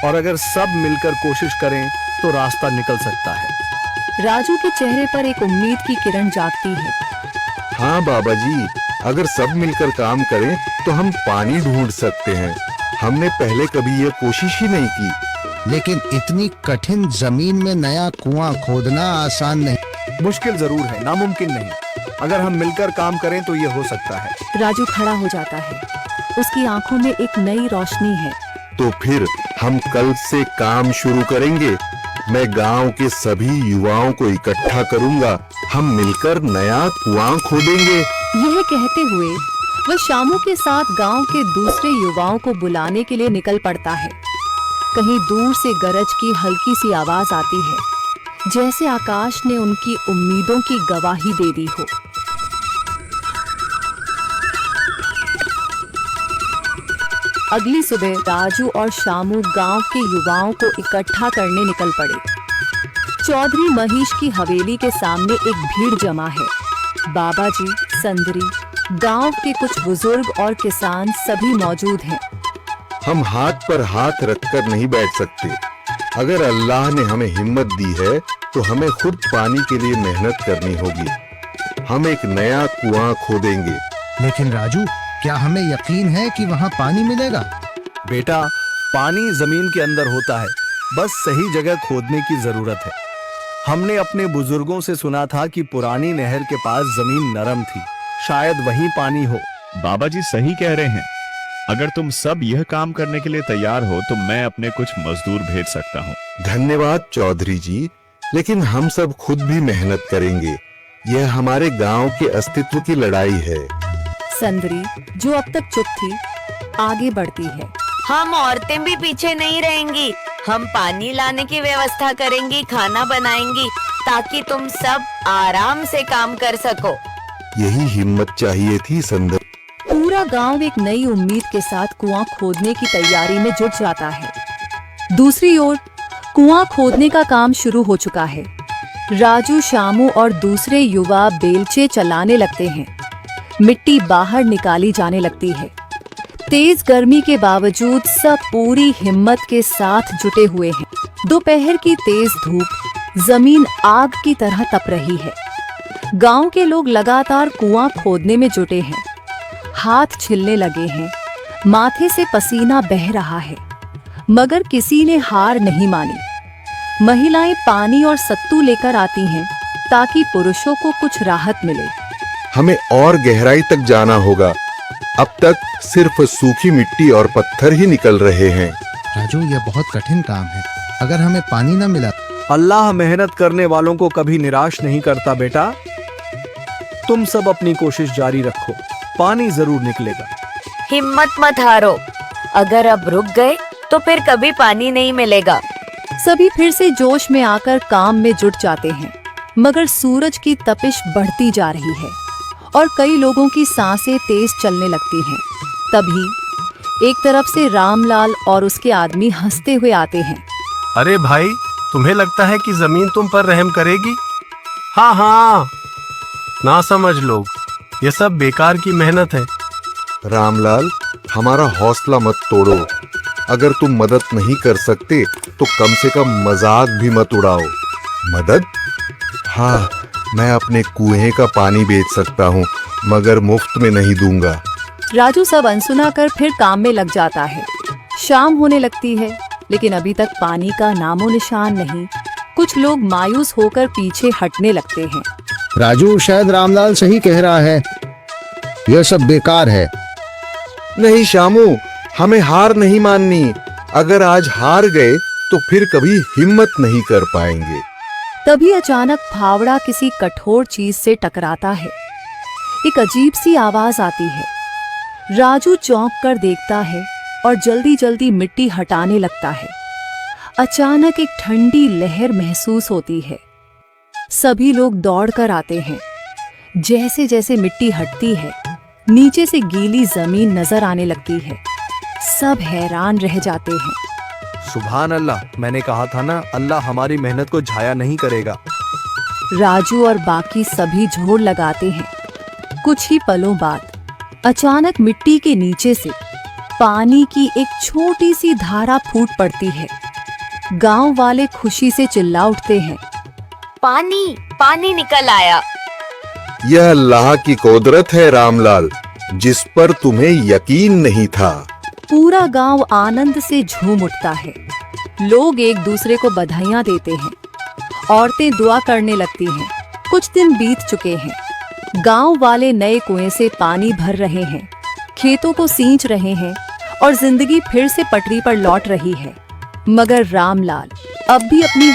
और अगर सब मिलकर कोशिश करें तो रास्ता निकल सकता है। राजू के चेहरे पर एक उम्मीद की किरण जागती है। हाँ बाबा जी, अगर सब मिलकर काम करें तो हम पानी ढूंढ सकते हैं। हमने पहले कभी ये कोशिश ही नहीं की। लेकिन इतनी कठिन जमीन में नया कुआं खोदना आसान नहीं। मुश्किल जरूर है, नामुमकिन नहीं। अगर हम मिलकर काम करें तो ये हो सकता है। राजू खड़ा हो जाता है। उसकी आंखों में एक नई रोशनी है। तो फिर हम कल से काम शुरू करेंगे। मैं गांव के सभी युवाओं को इकट्ठा करूंगा। हम मिलकर नया कुआं खोदेंगे। यह कहते हुए वह शामू के साथ गांव के दूसरे युवाओं को बुलाने के लिए निकल पड़ता है। कहीं दूर से गरज की हल्की सी आवाज आती है, जैसे आकाश ने उनकी उम्मीदों की गवाही दे दी हो। अगली सुबह राजू और शामू गांव के युवाओं को इकट्ठा करने निकल पड़े। चौधरी महेश की हवेली के सामने एक भीड़ जमा है। बाबा जी, संदरी, गांव के कुछ बुजुर्ग और किसान सभी मौजूद हैं। हम हाथ पर हाथ रखकर नहीं बैठ सकते। अगर अल्लाह ने हमें हिम्मत दी है तो हमें खुद पानी के लिए मेहनत करनी होगी। हम एक नया कुआं खोदेंगे। लेकिन राजू, क्या हमें यकीन है कि वहाँ पानी मिलेगा? बेटा, पानी जमीन के अंदर होता है, बस सही जगह खोदने की जरूरत है। हमने अपने बुजुर्गों से सुना था कि पुरानी नहर के पास जमीन नरम थी, शायद वहीं पानी हो। बाबा जी सही कह रहे हैं। अगर तुम सब यह काम करने के लिए तैयार हो तो मैं अपने कुछ मजदूर भेज सकता हूँ। धन्यवाद चौधरी जी, लेकिन हम सब खुद भी मेहनत करेंगे। यह हमारे गांव के अस्तित्व की लड़ाई है। संदरी, जो अब तक चुप थी, आगे बढ़ती है। हम औरतें भी पीछे नहीं रहेंगी। हम पानी लाने की व्यवस्था करेंगी, खाना बनाएंगी, ताकि तुम सब आराम से काम कर सको। यही हिम्मत चाहिए थी संदर। पूरा गांव एक नई उम्मीद के साथ कुआं खोदने की तैयारी में जुट जाता है। दूसरी ओर कुआं खोदने का काम शुरू हो चुका है। राजू, शामू और दूसरे युवा बेलचे चलाने लगते हैं। मिट्टी बाहर निकाली जाने लगती है। तेज गर्मी के बावजूद सब पूरी हिम्मत के साथ जुटे हुए हैं। दोपहर की तेज धूप जमीन आग की तरह तप रही है। गांव के लोग लगातार कुआं खोदने में जुटे हैं। हाथ छिलने लगे हैं, माथे से पसीना बह रहा है, मगर किसी ने हार नहीं मानी। महिलाएं पानी और सत्तू लेकर आती हैं ताकि पुरुषों को कुछ राहत मिले। हमें और गहराई तक जाना होगा। अब तक सिर्फ सूखी मिट्टी और पत्थर ही निकल रहे हैं। राजू, यह बहुत कठिन काम है। अगर हमें पानी न मिला। अल्लाह मेहनत करने वालों को कभी निराश नहीं करता बेटा। तुम सब अपनी कोशिश जारी रखो, पानी जरूर निकलेगा। हिम्मत मत हारो। अगर अब रुक गए तो फिर कभी पानी नहीं मिलेगा। सभी फिर से जोश में आकर काम में जुट जाते हैं, मगर सूरज की तपिश बढ़ती जा रही है और कई लोगों की सांसें तेज चलने लगती हैं। तभी एक तरफ से रामलाल और उसके आदमी हंसते हुए आते हैं। अरे भाई, तुम्हें लगता है कि जमीन तुम पर रहम करेगी? हाँ हाँ, ना समझ लोग, ये सब बेकार की मेहनत है। रामलाल, हमारा हौसला मत तोड़ो। अगर तुम मदद नहीं कर सकते तो कम से कम मजाक भी मत उड़ाओ। मदद? हाँ, मैं अपने कुएं का पानी बेच सकता हूँ, मगर मुफ्त में नहीं दूंगा। राजू सब अनसुना कर फिर काम में लग जाता है। शाम होने लगती है, लेकिन अभी तक पानी का नामो निशान नहीं। कुछ लोग मायूस होकर पीछे हटने लगते हैं। राजू, शायद रामलाल सही कह रहा है। यह सब बेकार है। नहीं शामू, हमें हार नहीं माननी। अगर आज हार गए तो फिर कभी हिम्मत नहीं कर पाएंगे। तभी अचानक फावड़ा किसी कठोर चीज से टकराता है। एक अजीब सी आवाज आती है। राजू चौंक कर देखता है और जल्दी जल्दी मिट्टी हटाने लगता है। अचानक एक ठंडी लहर महसूस होती है। सभी लोग दौड़कर आते हैं। जैसे जैसे मिट्टी हटती है, नीचे से गीली जमीन नजर आने लगती है। सब हैरान रह जाते हैं। सुभान अल्लाह, मैंने कहा था ना, अल्लाह हमारी मेहनत को जाया नहीं करेगा। राजू और बाकी सभी जोर लगाते हैं। कुछ ही पलों बाद अचानक मिट्टी के नीचे से पानी की एक छोटी सी धारा फूट पड़ती है। गांव वाले खुशी से चिल्ला उठते हैं। पानी पानी निकल आया। यह अल्लाह की कुदरत है रामलाल, जिस पर तुम्हें यकीन नहीं था। पूरा गांव आनंद से झूम उठता है। लोग एक दूसरे को बधाइयां देते हैं। औरतें दुआ करने लगती हैं। कुछ दिन बीत चुके हैं। गांव वाले नए कुएं से पानी भर रहे हैं, खेतों को सींच रहे हैं और जिंदगी फिर से पटरी पर लौट रही है। मगर रामलाल अब भी अपनी